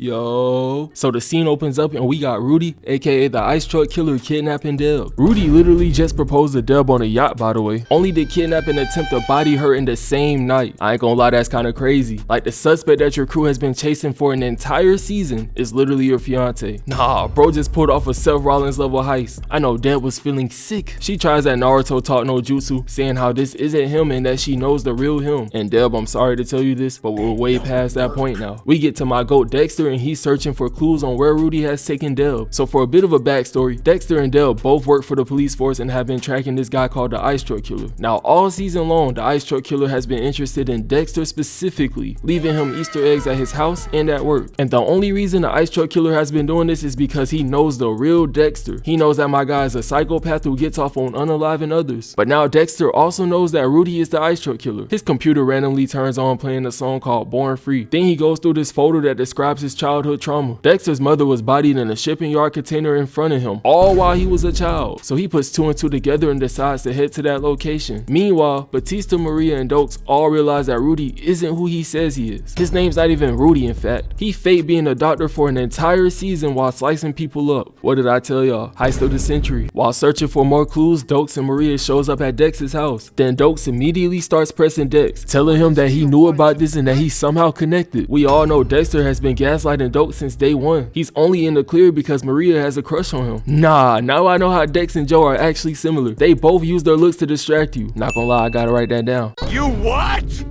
Yo. So the scene opens up and we got Rudy, aka the ice truck killer, kidnapping Deb. Rudy literally just proposed to Deb on a yacht, by the way. Only to kidnap and attempt to body her in the same night. I ain't gonna lie, that's kinda crazy. Like, the suspect that your crew has been chasing for an entire season is literally your fiance. Nah, bro just pulled off a Seth Rollins level heist. I know Deb was feeling sick. She tries that Naruto talk no jutsu, saying how this isn't him and that she knows the real him. And Deb, I'm sorry to tell you this, but we're way past that point now. We get to my goat Dexter and he's searching for clues on where Rudy has taken Deb. So for a bit of a backstory, Dexter and Deb both work for the police force and have been tracking this guy called the Ice Truck Killer. Now all season long, the Ice Truck Killer has been interested in Dexter specifically, leaving him Easter eggs at his house and at work. And the only reason the Ice Truck Killer has been doing this is because he knows the real Dexter. He knows that my guy is a psychopath who gets off on unaliving others. But now Dexter also knows that Rudy is the Ice Truck Killer. His computer randomly turns on playing a song called Born Free. Then he goes through this folder that describes his childhood trauma. Dexter's mother was bodied in a shipping yard container in front of him, all while he was a child. So he puts two and two together and decides to head to that location. Meanwhile, Batista, Maria, and Doakes all realize that Rudy isn't who he says he is. His name's not even Rudy, in fact. He faked being a doctor for an entire season while slicing people up. What did I tell y'all? Heist of the century. While searching for more clues, Doakes and Maria shows up at Dex's house. Then Doakes immediately starts pressing Dex, telling him that he knew about this and that he's somehow connected. We all know Dexter has been gaslighting Doakes since day one. He's only in the clear because Maria has a crush on him. Nah, now I know how Dex and Joe are actually similar. They both use their looks to distract you. Not gonna lie, I gotta write that down. You what?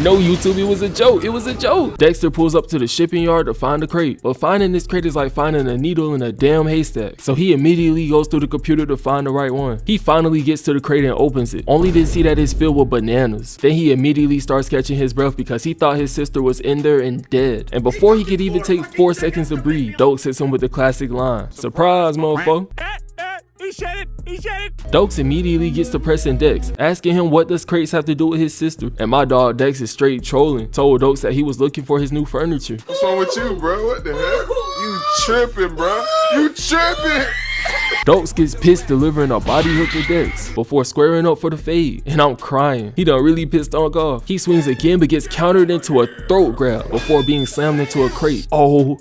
No, YouTube, it was a joke. It was a joke. Dexter pulls up to the shipping yard to find a crate. But finding this crate is like finding a needle in a damn haystack. So he immediately goes through the computer to find the right one. He finally gets to the crate and opens it, only to see that it's filled with bananas. Then he immediately starts catching his breath because he thought his sister was in there and dead. And before he could even take 4 seconds to breathe, Doakes hits him with the classic line, "Surprise, motherfucker." He said it! He said it! Doakes immediately gets to pressing Dex, asking him what does crates have to do with his sister. And my dog Dex is straight trolling, told Doakes that he was looking for his new furniture. What's wrong with you, bro? What the heck? You tripping, bro? You tripping? Doakes gets pissed delivering a body hook to Dex before squaring up for the fade, and I'm crying. He done really pissed Dunk off. He swings again but gets countered into a throat grab before being slammed into a crate. Oh,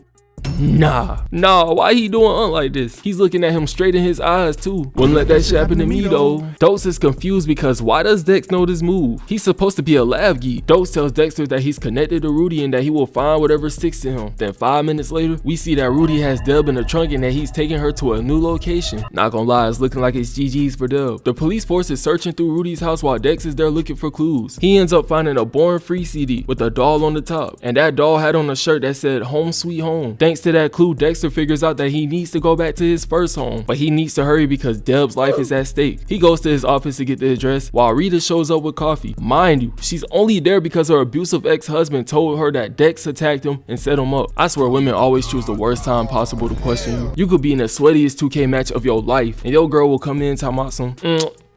nah, why he doing like this? He's looking at him straight in his eyes too. Wouldn't let that shit happen to me though. Doakes is confused because why does Dex know this move? He's supposed to be a lab geek. Doakes tells Dexter that he's connected to Rudy and that he will find whatever sticks to him. Then 5 minutes later, we see that Rudy has Deb in the trunk and that he's taking her to a new location. Not gonna lie, it's looking like it's GG's for Deb. The police force is searching through Rudy's house while Dex is there looking for clues. He ends up finding a Born Free CD with a doll on the top, and that doll had on a shirt that said Home Sweet Home. Thanks to that clue, Dexter figures out that he needs to go back to his first home, but he needs to hurry because Deb's life is at stake. He goes to his office to get the address while Rita shows up with coffee. Mind you, she's only there because her abusive ex-husband told her that Dex attacked him and set him up. I swear women always choose the worst time possible to question you. You could be in the sweatiest 2K match of your life and your girl will come in talking about some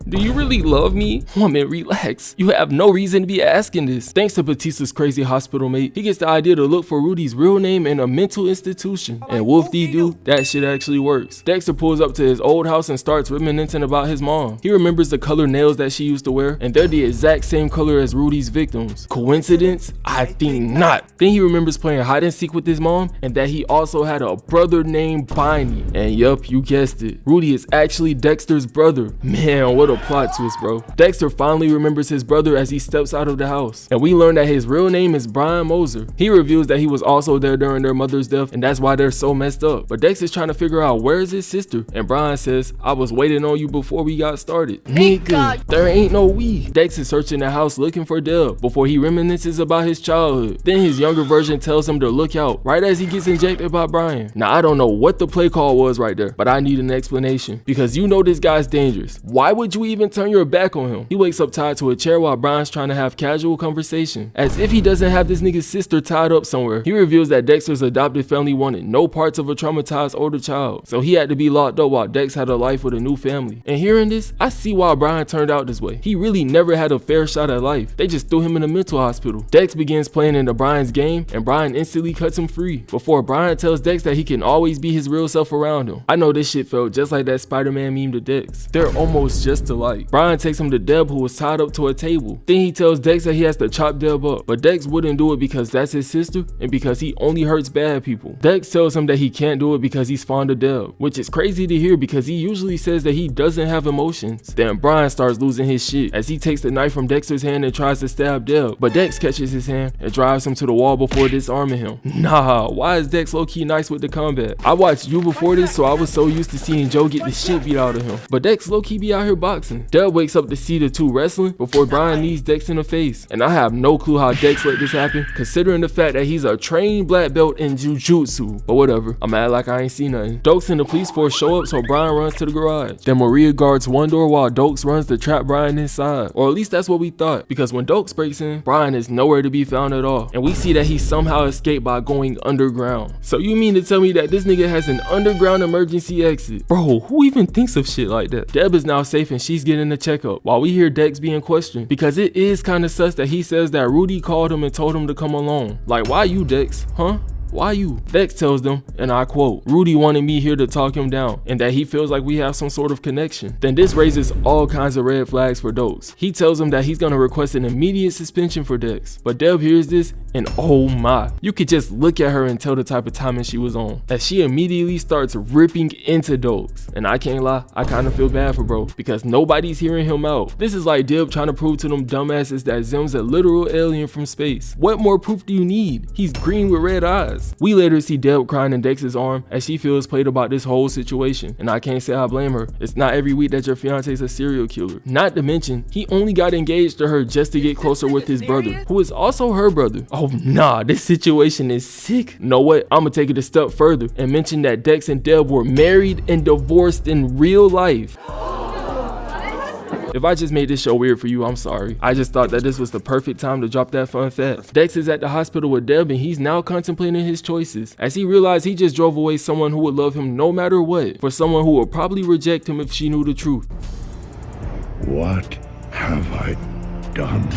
"Do you really love me?" Woman, relax. You have no reason to be asking this. Thanks to Batista's crazy hospital mate, he gets the idea to look for Rudy's real name in a mental institution. And whoop-dee-doo, that shit actually works. Dexter pulls up to his old house and starts reminiscing about his mom. He remembers the color nails that she used to wear, and they're the exact same color as Rudy's victims. Coincidence? I think not. Then he remembers playing hide and seek with his mom, and that he also had a brother named Biney. And yup, you guessed it. Rudy is actually Dexter's brother. Man, what a plot twist, bro. Dexter finally remembers his brother as he steps out of the house, and we learn that his real name is Brian Moser. He reveals that he was also there during their mother's death, and that's why they're so messed up. But Dex is trying to figure out where is his sister, and Brian says, "I was waiting on you before we got started." Nigga, there ain't no we. Dex is searching the house looking for Deb before he reminisces about his childhood. Then his younger version tells him to look out right as he gets injected by Brian. Now I don't know what the play call was right there, but I need an explanation because you know this guy's dangerous. Why would you even turn your back on him? He wakes up tied to a chair while Brian's trying to have casual conversation, as if he doesn't have this nigga's sister tied up somewhere. He reveals that Dexter's adopted family wanted no parts of a traumatized older child, so he had to be locked up while Dex had a life with a new family. And hearing this, I see why Brian turned out this way. He really never had a fair shot at life. They just threw him in a mental hospital. Dex begins playing into Brian's game, and Brian instantly cuts him free before Brian tells Dex that he can always be his real self around him. I know this shit felt just like that Spider-Man meme to Dex. They're almost just to light. Brian takes him to Deb, who was tied up to a table. Then he tells Dex that he has to chop Deb up, but Dex wouldn't do it because that's his sister and because he only hurts bad people. Dex tells him that he can't do it because he's fond of Deb, which is crazy to hear because he usually says that he doesn't have emotions. Then Brian starts losing his shit as he takes the knife from Dexter's hand and tries to stab Deb, but Dex catches his hand and drives him to the wall before disarming him. Nah, why is Dex low-key nice with the combat? I watched You before this, so I was so used to seeing Joe get the shit beat out of him, but Dex low-key be out here boxing. Deb wakes up to see the two wrestling before Brian knees Dex in the face, and I have no clue how Dex let this happen considering the fact that he's a trained black belt in jujutsu, but whatever, I'm mad like I ain't seen nothing. Doakes and the police force show up, so Brian runs to the garage. Then Maria guards one door while Doakes runs to trap Brian inside, or at least that's what we thought, because when Doakes breaks in, Brian is nowhere to be found at all, and we see that he somehow escaped by going underground. So you mean to tell me that this nigga has an underground emergency exit? Bro, who even thinks of shit like that? Deb is now safe and she's getting a checkup while we hear Dex being questioned, because it is kind of sus that he says that Rudy called him and told him to come along. Like, why you, Dex? Huh? Why you? Dex tells them, and I quote, Rudy wanted me here to talk him down and that he feels like we have some sort of connection. Then this raises all kinds of red flags for Doakes. He tells him that he's gonna request an immediate suspension for Dex, but Deb hears this and oh my, you could just look at her and tell the type of timing she was on, as she immediately starts ripping into Doakes. And I can't lie, I kind of feel bad for bro because nobody's hearing him out. This is like Deb trying to prove to them dumbasses that Zim's a literal alien from space. What more proof do you need? He's green with red eyes. We later see Deb crying in Dex's arm as she feels played about this whole situation, and I can't say I blame her. It's not every week that your fiance is a serial killer. Not to mention, he only got engaged to her just to get closer with his brother, who is also her brother. Oh nah, this situation is sick. Know what? I'ma take it a step further and mention that Dex and Deb were married and divorced in real life. If I just made this show weird for you, I'm sorry. I just thought that this was the perfect time to drop that fun fact. Dex is at the hospital with Deb and he's now contemplating his choices as he realized he just drove away someone who would love him no matter what for someone who would probably reject him if she knew the truth. What have I done?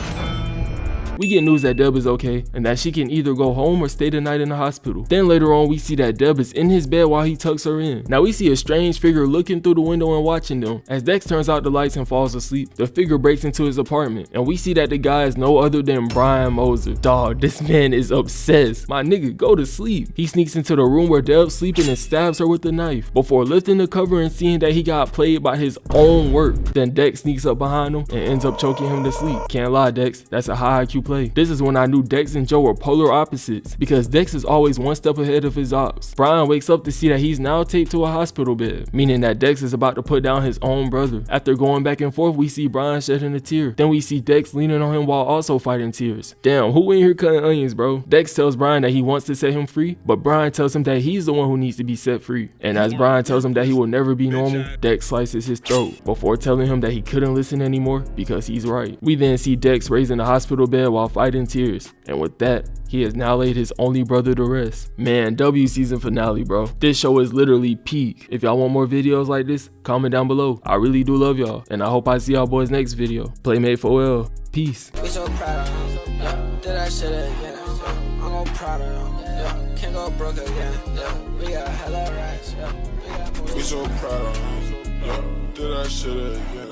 We get news that Deb is okay and that she can either go home or stay the night in the hospital. Then later on we see that Deb is in his bed while he tucks her in. Now we see a strange figure looking through the window and watching them. As Dex turns out the lights and falls asleep, the figure breaks into his apartment and we see that the guy is no other than Brian Moser. Dog, this man is obsessed. My nigga, go to sleep. He sneaks into the room where Deb's sleeping and stabs her with the knife before lifting the cover and seeing that he got played by his own work. Then Dex sneaks up behind him and ends up choking him to sleep. Can't lie, Dex, that's a high IQ play. This is when I knew Dex and Joe were polar opposites because Dex is always one step ahead of his ops. Brian wakes up to see that he's now taped to a hospital bed, meaning that Dex is about to put down his own brother. After going back and forth, we see Brian shedding a tear. Then we see Dex leaning on him while also fighting tears. Damn, who in here cutting onions, bro? Dex tells Brian that he wants to set him free, but Brian tells him that he's the one who needs to be set free. And as Brian tells him that he will never be normal, Dex slices his throat before telling him that he couldn't listen anymore because he's right. We then see Dex raising the hospital bed while fighting tears. And with that, he has now laid his only brother to rest. Man, W season finale, bro. This show is literally peak. If y'all want more videos like this, comment down below. I really do love y'all, and I hope I see y'all boys next video. Playmate Foel. Peace. We so proud of him, yeah. Did that shit again, yeah. I'm gon' proud of him, yeah. Can't go broke again, yeah. We got hella racks, yeah. We so proud of him, yeah. Did that shit again.